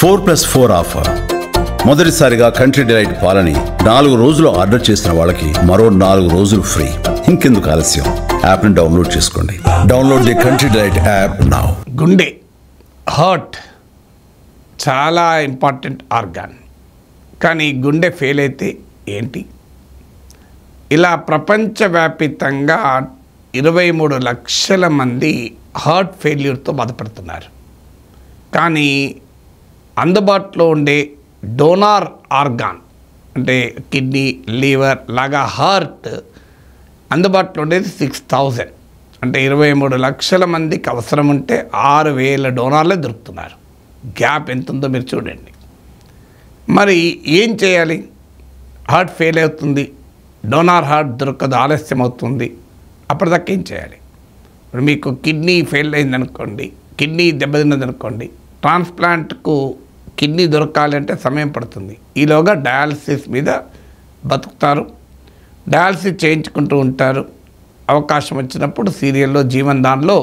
4+4 offer. మొదటిసారిగా country delight పాలని 4 రోజులు ఆర్డర్ చేసిన వాళ్ళకి మరో 4 రోజులు ఫ్రీ. ఇంకెందుకు ఆలస్యం, యాప్ని డౌన్లోడ్ చేసుకోండి. Download the country delight app now. గుండె, హార్ట్ చాలా ఇంపార్టెంట్ ఆర్గాన్. కానీ గుండె ఫెయిల్ అయితే ఏంటి? ఇలా ప్రపంచవ్యాపితంగా 23 లక్షల మంది హార్ట్ ఫెయిల్యూర్తో బాధపడుతున్నారు. కానీ అందుబాటులో ఉండే డోనార్ ఆర్గాన్ అంటే కిడ్నీ, లివర్ లాగా హార్ట్ అందుబాటులో ఉండేది 6000. అంటే 23 లక్షల మందికి అవసరం ఉంటే 6000 డోనార్లే దొరుకుతున్నారు. గ్యాప్ ఎంత ఉందో మీరు చూడండి. మరి ఏం చేయాలి? హార్ట్ ఫెయిల్ అవుతుంది, డోనార్ హార్ట్ దొరకదు, ఆలస్యం అవుతుంది. అప్పటిదాకా ఏం చేయాలి? ఇప్పుడు మీకు కిడ్నీ ఫెయిల్ అయిందనుకోండి, కిడ్నీ దెబ్బతిన్నదనుకోండి, ట్రాన్స్ప్లాంట్కు కిడ్నీ దొరకాలంటే సమయం పడుతుంది. ఈలోగా డయాలసిస్ మీద బతుకుతారు, డయాలసిస్ చేయించుకుంటూ ఉంటారు. అవకాశం వచ్చినప్పుడు సీరియల్లో జీవన్ దానిలో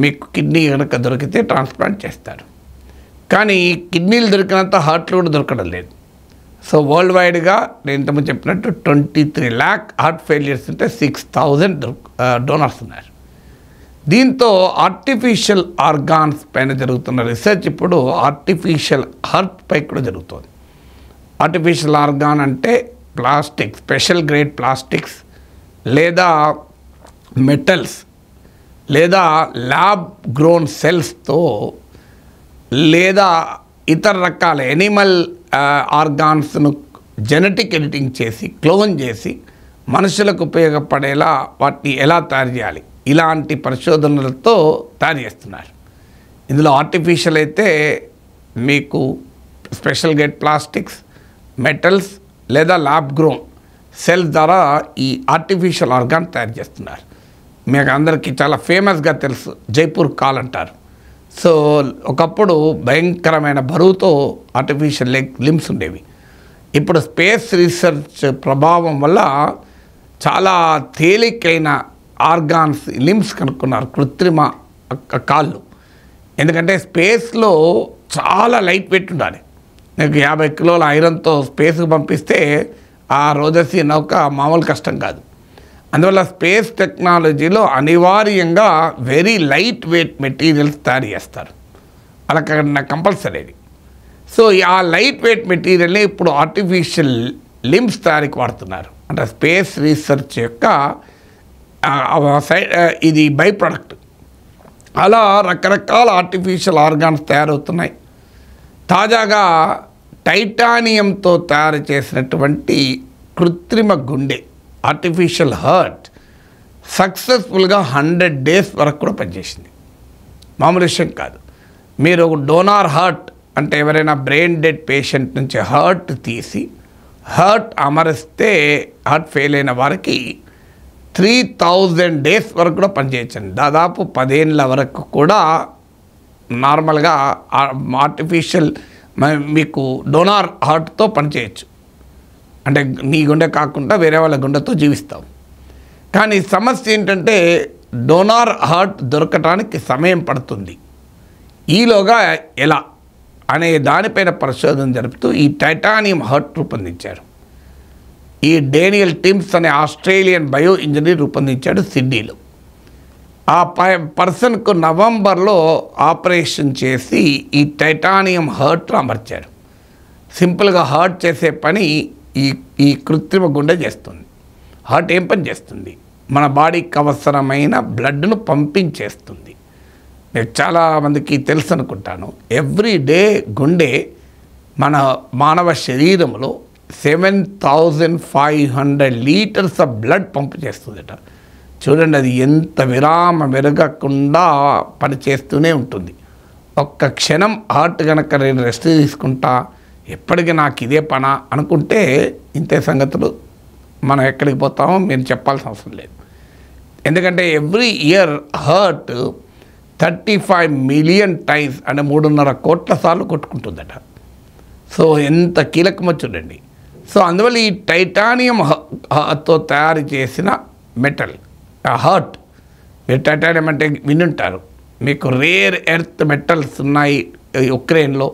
మీకు కిడ్నీ కనుక దొరికితే ట్రాన్స్ప్లాంట్ చేస్తారు. కానీ కిడ్నీలు దొరికినంత హార్ట్లు కూడా దొరకడం లేదు. సో వరల్డ్ వైడ్గా నేను ఇంతకుముందు చెప్పినట్టు 23 lakh హార్ట్ ఫెయిలియర్స్ ఉంటే 6000 డోనర్స్ ఉన్నారు. దీంతో ఆర్టిఫిషియల్ ఆర్గాన్స్ పైన జరుగుతున్న రీసెర్చ్ ఇప్పుడు ఆర్టిఫిషియల్ హార్ట్ పై కూడా జరుగుతుంది. ఆర్టిఫిషియల్ ఆర్గాన్ అంటే ప్లాస్టిక్, స్పెషల్ గ్రేడ్ ప్లాస్టిక్స్ లేదా మెటల్స్ లేదా ల్యాబ్ గ్రోన్ సెల్స్తో లేదా ఇతర రకాల ఎనిమల్ ఆర్గాన్స్ను జెనెటిక్ ఎడిటింగ్ చేసి క్లోన్ చేసి మనుషులకు ఉపయోగపడేలా వాటిని ఎలా తయారు చేయాలి, ఇలాంటి పరిశోధనలతో తయారు చేస్తున్నారు. ఇందులో ఆర్టిఫిషియల్ అయితే మీకు స్పెషల్ గ్రేడ్ ప్లాస్టిక్స్, మెటల్స్ లేదా ల్యాబ్ గ్రోన్ సెల్స్ ద్వారా ఈ ఆర్టిఫిషియల్ ఆర్గాన్ తయారు చేస్తున్నారు. మీకు అందరికీ చాలా ఫేమస్గా తెలుసు, జైపూర్ కాల్ అంటారు. సో ఒకప్పుడు భయంకరమైన బరువుతో ఆర్టిఫిషియల్ లిమ్స్ ఉండేవి. ఇప్పుడు స్పేస్ రీసెర్చ్ ప్రభావం వల్ల చాలా తేలికైన ఆర్గాన్స్, లిమ్స్ కనుక్కున్నారు, కృత్రిమ కాళ్ళు. ఎందుకంటే స్పేస్లో చాలా లైట్ వెయిట్ ఉండాలి. మీకు 50 కిలోల ఐరన్తో స్పేస్కి పంపిస్తే ఆ రోజసీ నౌక మామూలు కష్టం కాదు. అందువల్ల స్పేస్ టెక్నాలజీలో అనివార్యంగా వెరీ లైట్ వెయిట్ మెటీరియల్స్ తయారు చేస్తారు, అలా కంపల్సరీ. సో ఆ లైట్ వెయిట్ మెటీరియల్ని ఇప్పుడు ఆర్టిఫిషియల్ లిమ్స్ తయారీకి వాడుతున్నారు. అంటే స్పేస్ రీసెర్చ్ యొక్క ఇది బై ప్రోడక్ట్. అలా రకరకాల ఆర్టిఫిషియల్ ఆర్గాన్స్ తయారవుతున్నాయి. తాజాగా టైటానియంతో తయారు చేసినటువంటి కృత్రిమ గుండె, ఆర్టిఫిషియల్ హార్ట్ సక్సెస్ఫుల్గా 100 days వరకు కూడా పనిచేసింది. మామూలు విషయం కాదు. మీరు డోనార్ హార్ట్ అంటే ఎవరైనా బ్రెయిన్ డెడ్ పేషెంట్ నుంచి హార్ట్ తీసి హార్ట్ అమరిస్తే హార్ట్ ఫెయిల్ అయిన వారికి 3000 days వరకు కూడా పనిచేయచ్చండి. దాదాపు 10 ఏళ్ళ వరకు కూడా నార్మల్గా ఆర్టిఫిషియల్ మీకు డోనార్ హార్ట్తో పనిచేయచ్చు. అంటే నీ గుండె కాకుండా వేరే వాళ్ళ గుండెతో జీవిస్తావు. కానీ సమస్య ఏంటంటే డోనార్ హార్ట్ దొరకటానికి సమయం పడుతుంది. ఈలోగా ఎలా అనే దానిపైన పరిశోధన జరుపుతూ ఈ టైటానియం హార్ట్ రూపొందించారు. ఈ డేనియల్ టిమ్స్ అనే ఆస్ట్రేలియన్ బయో ఇంజనీర్ రూపొందించాడు సిడ్నీలో. ఆ పర్సన్కు నవంబర్లో ఆపరేషన్ చేసి ఈ టైటానియం హార్ట్లో అమర్చారు. సింపుల్గా హార్ట్ చేసే పని ఈ కృత్రిమ గుండె చేస్తుంది. హార్ట్ ఏం పని చేస్తుంది? మన బాడీకి అవసరమైన బ్లడ్ను పంపించేస్తుంది. మీకు చాలామందికి తెలుసు అనుకుంటాను, ఎవ్రీ డే గుండె మన మానవ శరీరంలో 7500 లీటర్స్ ఆఫ్ బ్లడ్ పంపు చేస్తుందట. చూడండి, అది ఎంత విరామ మెరగకుండా పనిచేస్తూనే ఉంటుంది. ఒక్క క్షణం హార్ట్ కనుక నేను రెస్ట్ తీసుకుంటా, ఎప్పటికీ నాకు ఇదే పనా అనుకుంటే ఇంతే సంగతులు. మనం ఎక్కడికి పోతామో మీరు చెప్పాల్సిన అవసరం లేదు. ఎందుకంటే every year heart 35 million times అంటే 3.5 కోట్ల సార్లు కొట్టుకుంటుందట. సో ఎంత కీలకమో చూడండి. సో అందువల్ల ఈ టైటానియంతో తయారు చేసిన మెటల్ హార్ట్, మీరు టైటానియం అంటే వినుంటారు. మీకు రేర్ ఎర్త్ మెటల్స్ ఉన్నాయి ఉక్రెయిన్లో,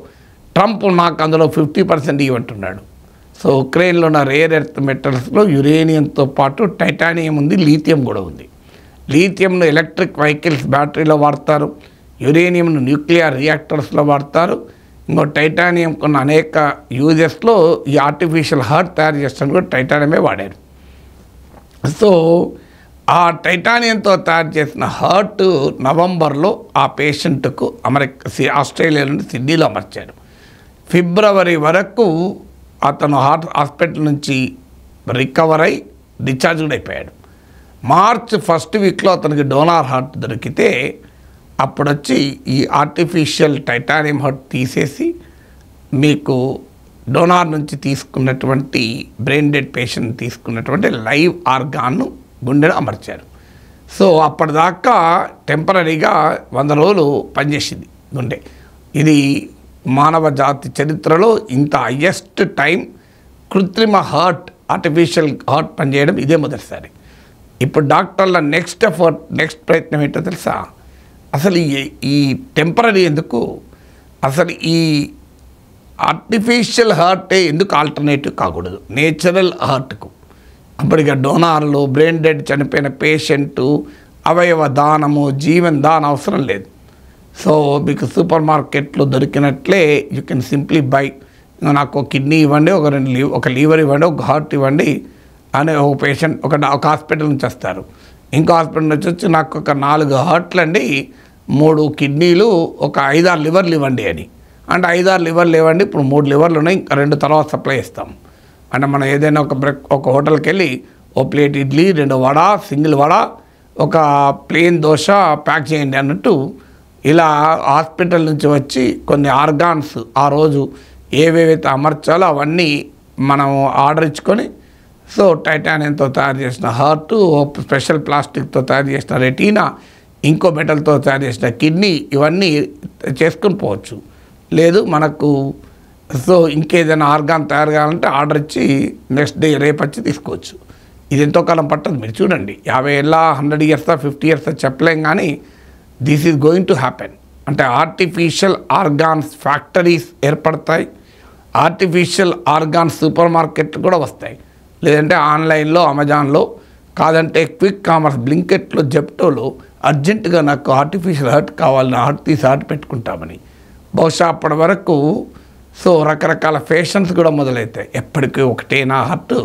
ట్రంప్ నాకు అందులో 50% ఇవ్వంటున్నాడు. సో ఉక్రెయిన్లో ఉన్న రేర్ ఎర్త్ మెటల్స్లో యురేనియంతో పాటు టైటానియం ఉంది, లీథియం కూడా ఉంది. లీథియంను ఎలక్ట్రిక్ వెహికల్స్ బ్యాటరీలో వాడతారు, యురేనియంను న్యూక్లియర్ రియాక్టర్స్లో వాడతారు. ఇంకో టైటానియం కొన్న అనేక యూజెస్లో ఈ ఆర్టిఫిషియల్ హార్ట్ తయారు చేస్తాను కూడా టైటానియమే వాడారు. సో ఆ టైటానియంతో తయారు చేసిన హార్ట్ నవంబర్లో ఆ పేషెంట్కు ఆస్ట్రేలియా నుండి సిడ్నీలో అమర్చారు. ఫిబ్రవరి వరకు అతను హాస్పిటల్ నుంచి రికవర్ అయి డిశ్చార్జ్ కూడా అయిపోయాడు. మార్చ్ ఫస్ట్ వీక్లో అతనికి డోనార్ హార్ట్ దొరికితే అప్పుడు వచ్చి ఈ ఆర్టిఫిషియల్ టైటానియం హార్ట్ తీసేసి మీకు డోనార్ నుంచి తీసుకున్నటువంటి బ్రెయిన్ డెడ్ పేషెంట్ తీసుకున్నటువంటి లైవ్ ఆర్గాన్ను గుండెను అమర్చారు. సో అప్పటిదాకా టెంపరీగా 100 రోజులు పనిచేసింది గుండె. ఇది మానవ జాతి చరిత్రలో ఇంత హయ్యెస్ట్ టైం కృత్రిమ హార్ట్, ఆర్టిఫిషియల్ హార్ట్ పనిచేయడం ఇదే మొదటిసారి. ఇప్పుడు డాక్టర్ల నెక్స్ట్ ప్రయత్నం ఏంటో తెలుసా? అసలు ఈ టెంపరీ ఎందుకు, అసలు ఈ ఆర్టిఫిషియల్ హార్టే ఎందుకు ఆల్టర్నేటివ్ కాకూడదు నేచురల్ హార్ట్కు? అప్పటిగా డోనార్లు, బ్రెయిన్ డెడ్ చనిపోయిన పేషెంటు, అవయవ దానము, జీవన దానం అవసరం లేదు. సో మీకు సూపర్ మార్కెట్లో దొరికినట్లే యూ కెన్ సింప్లీ బై, నాకు ఒక కిడ్నీ ఇవ్వండి, ఒక లీవర్ ఇవ్వండి, ఒక హార్ట్ ఇవ్వండి అని ఒక పేషెంట్ ఒక హాస్పిటల్ నుంచి వస్తారు. ఇంకో హాస్పిటల్ నుంచి వచ్చి నాకు ఒక 4 హార్ట్లు అండి, 3 కిడ్నీలు, ఒక 5-6 లివర్లు ఇవ్వండి అని. అంటే 5-6 లివర్లు ఇవ్వండి, ఇప్పుడు 3 లివర్లు ఉన్నాయి, ఇంకా 2 తర్వాత సప్లై ఇస్తాం. అంటే మనం ఏదైనా ఒక హోటల్కి వెళ్ళి ఓ ప్లేట్ ఇడ్లీ, 2 వడ, సింగిల్ వడ, ఒక ప్లేన్ దోశ ప్యాక్ చేయండి అన్నట్టు ఇలా హాస్పిటల్ నుంచి వచ్చి కొన్ని ఆర్గాన్స్ ఆ రోజు ఏవేవైతే అమర్చాలో అవన్నీ మనం ఆర్డర్ ఇచ్చుకొని, సో టైటానియంతో తయారు చేసిన హార్టు, స్పెషల్ ప్లాస్టిక్తో తయారు చేసిన రెటీనా, ఇంకో మెటల్తో తయారు చేసిన కిడ్నీ, ఇవన్నీ చేసుకొని పోవచ్చు. లేదు మనకు సో ఇంకేదైనా ఆర్గాన్ తయారు కావాలంటే ఆర్డర్ ఇచ్చి నెక్స్ట్ డే రేపు వచ్చి తీసుకోవచ్చు. ఇది ఎంతో కాలం పట్టదు. మీరు చూడండి, 50 ఏళ్ళ, 100 ఇయర్స్, 50 ఇయర్స్ చెప్పలేం, కానీ this is going to happen. అంటే ఆర్టిఫిషియల్ ఆర్గాన్స్ ఫ్యాక్టరీస్ ఏర్పడతాయి, ఆర్టిఫిషియల్ ఆర్గాన్స్ సూపర్ మార్కెట్లు కూడా వస్తాయి. లేదంటే ఆన్లైన్లో, అమెజాన్లో, కాదంటే క్విక్ కామర్స్, బ్లింకెట్లో, జెప్టోలో అర్జెంటుగా నాకు ఆర్టిఫిషియల్ హార్ట్ కావాలి, నా హార్ట్ తీసి హార్ట్ పెట్టుకుంటామని. బహుశా అప్పటి వరకు సో రకరకాల ఫ్యాషన్స్ కూడా మొదలవుతాయి. ఎప్పటికీ ఒకటే నా హార్ట్,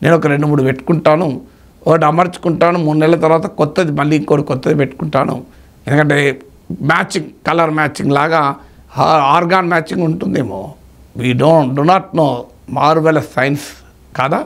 నేను ఒక 2-3 పెట్టుకుంటాను, ఒకటి అమర్చుకుంటాను, 3 నెలల తర్వాత కొత్తది మళ్ళీ ఇంకోటి కొత్తది పెట్టుకుంటాను. ఎందుకంటే మ్యాచింగ్, కలర్ మ్యాచింగ్ లాగా ఆర్గాన్ మ్యాచింగ్ ఉంటుందేమో. We do not know, marvellous science కాదా?